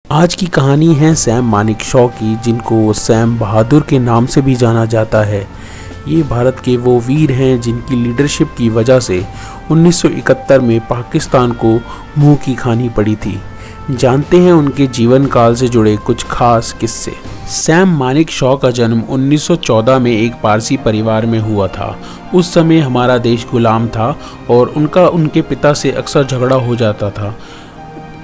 आज की कहानी है सैम मानेकशॉ की, जिनको सैम बहादुर के नाम से भी जाना जाता है। ये भारत के वो वीर हैं जिनकी लीडरशिप की वजह से 1971 में पाकिस्तान को मुंह की खानी पड़ी थी। जानते हैं उनके जीवन काल से जुड़े कुछ खास किस्से। सैम मानेकशॉ का जन्म 1914 में एक पारसी परिवार में हुआ था। उस समय हमारा देश गुलाम था और उनके पिता से अक्सर झगड़ा हो जाता था।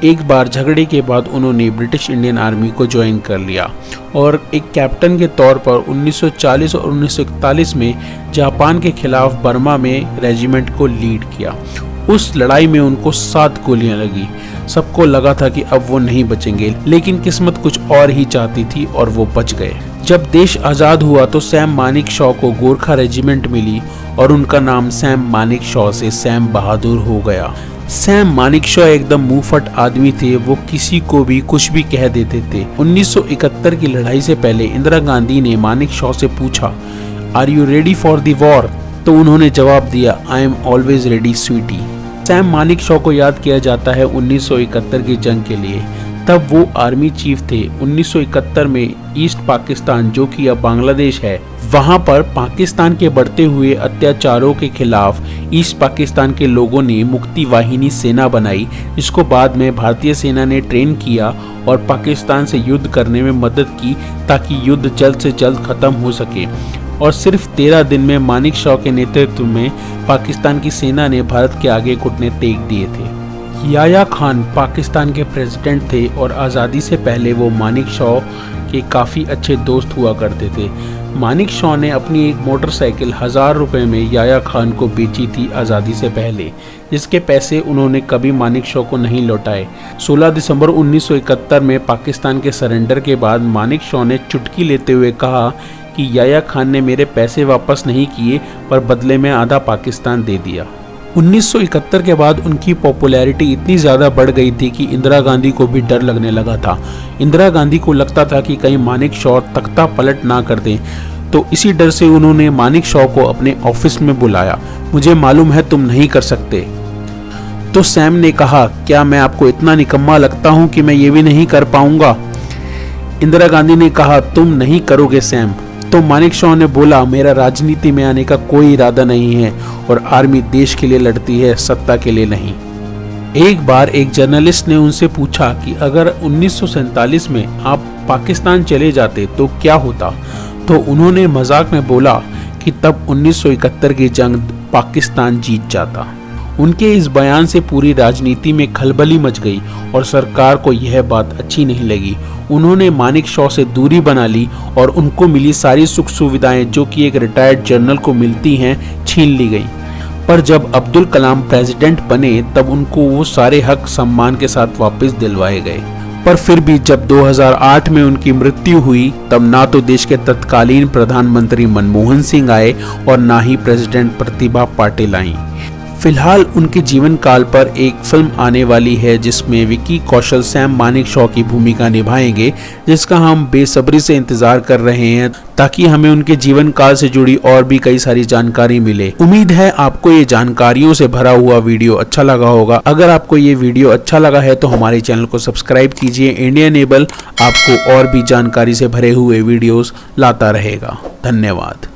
एक बार झगड़े के बाद उन्होंने ब्रिटिश इंडियन आर्मी को ज्वाइन कर लिया और एक कैप्टन के तौर पर 1940 और 1941 में जापान के खिलाफ बर्मा में रेजिमेंट को लीड किया। उस लड़ाई में उनको 7 गोलियां लगी। सबको लगा था कि अब वो नहीं बचेंगे, लेकिन किस्मत कुछ और ही चाहती थी और वो बच गए। जब देश आज़ाद हुआ तो सैम मानेकशॉ को गोरखा रेजिमेंट मिली और उनका नाम सैम मानेकशॉ से सैम बहादुर हो गया। सैम मानेकशॉ एकदम मुंहफट आदमी थे। वो किसी को भी कुछ भी कह देते थे। 1971 की लड़ाई से पहले इंदिरा गांधी ने मानेकशॉ से पूछा, are you ready for the war? तो उन्होंने जवाब दिया, I am always ready sweetie. Sam Manekshaw को याद किया जाता है 1971 की जंग के लिए। तब वो आर्मी चीफ थे। 1971 में ईस्ट पाकिस्तान, जो कि अब बांग्लादेश है, वहां पर पाकिस्तान के बढ़ते हुए अत्याचारों के खिलाफ ईस्ट पाकिस्तान के लोगों ने मुक्ति वाहिनी सेना बनाई, जिसको बाद में भारतीय सेना ने ट्रेन किया और पाकिस्तान से युद्ध करने में मदद की ताकि युद्ध जल्द से जल्द खत्म हो सके। और सिर्फ 13 दिन में मानेकशॉ के नेतृत्व में पाकिस्तान की सेना ने भारत के आगे घुटने टेक दिए थे। याया खान पाकिस्तान के प्रेसिडेंट थे और आज़ादी से पहले वो मानेकशॉ के काफ़ी अच्छे दोस्त हुआ करते थे। मानेकशॉ ने अपनी एक मोटरसाइकिल 1000 रुपये में याया खान को बेची थी आज़ादी से पहले, जिसके पैसे उन्होंने कभी मानेकशॉ को नहीं लौटाए। 16 दिसंबर 1971 में पाकिस्तान के सरेंडर के बाद मानेकशॉ ने चुटकी लेते हुए कहा कि याया खान ने मेरे पैसे वापस नहीं किए, पर बदले में आधा पाकिस्तान दे दिया। 1971 के बाद उनकी पॉपुलैरिटी इतनी ज़्यादा बढ़ गई थी कि इंदिरा गांधी को भी डर लगने लगा था। इंदिरा गांधी को लगता था कि कहीं मानेकशॉ तख्ता पलट ना कर दें, तो इसी डर से उन्होंने मानेकशॉ को अपने ऑफिस में बुलाया। मुझे मालूम है तुम नहीं कर सकते। तो सैम ने कहा, क्या मैं आपको इतना निकम्मा लगता हूं कि मैं ये भी नहीं कर पाऊंगा? इंदिरा गांधी ने कहा, तुम नहीं करोगे सैम। तो मानेकशॉ ने बोला, मेरा राजनीति में आने का कोई इरादा नहीं है और आर्मी देश के लिए लड़ती है, सत्ता के लिए नहीं। एक बार एक जर्नलिस्ट ने उनसे पूछा कि अगर 1947 में आप पाकिस्तान चले जाते तो क्या होता? तो उन्होंने मजाक में बोला कि तब 1971 की जंग पाकिस्तान जीत जाता। उनके इस बयान से पूरी राजनीति में खलबली मच गई और सरकार को यह बात अच्छी नहीं लगी। उन्होंने मानेकशॉ से दूरी बना ली और उनको मिली सारी सुख सुविधाएं जो कि एक रिटायर्ड जनरल को मिलती हैं, छीन ली गई। पर जब अब्दुल कलाम प्रेसिडेंट बने तब उनको वो सारे हक सम्मान के साथ वापस दिलवाए गए। पर फिर भी जब 2008 में उनकी मृत्यु हुई तब ना तो देश के तत्कालीन प्रधानमंत्री मनमोहन सिंह आए और ना ही प्रेसिडेंट प्रतिभा पाटिल आईं। फिलहाल उनके जीवन काल पर एक फिल्म आने वाली है जिसमें विकी कौशल सैम मानेकशॉ की भूमिका निभाएंगे, जिसका हम बेसब्री से इंतजार कर रहे हैं ताकि हमें उनके जीवन काल से जुड़ी और भी कई सारी जानकारी मिले। उम्मीद है आपको ये जानकारियों से भरा हुआ वीडियो अच्छा लगा होगा। अगर आपको ये वीडियो अच्छा लगा है तो हमारे चैनल को सब्सक्राइब कीजिए। इंडियन एबल आपको और भी जानकारी से भरे हुए वीडियोस लाता रहेगा। धन्यवाद।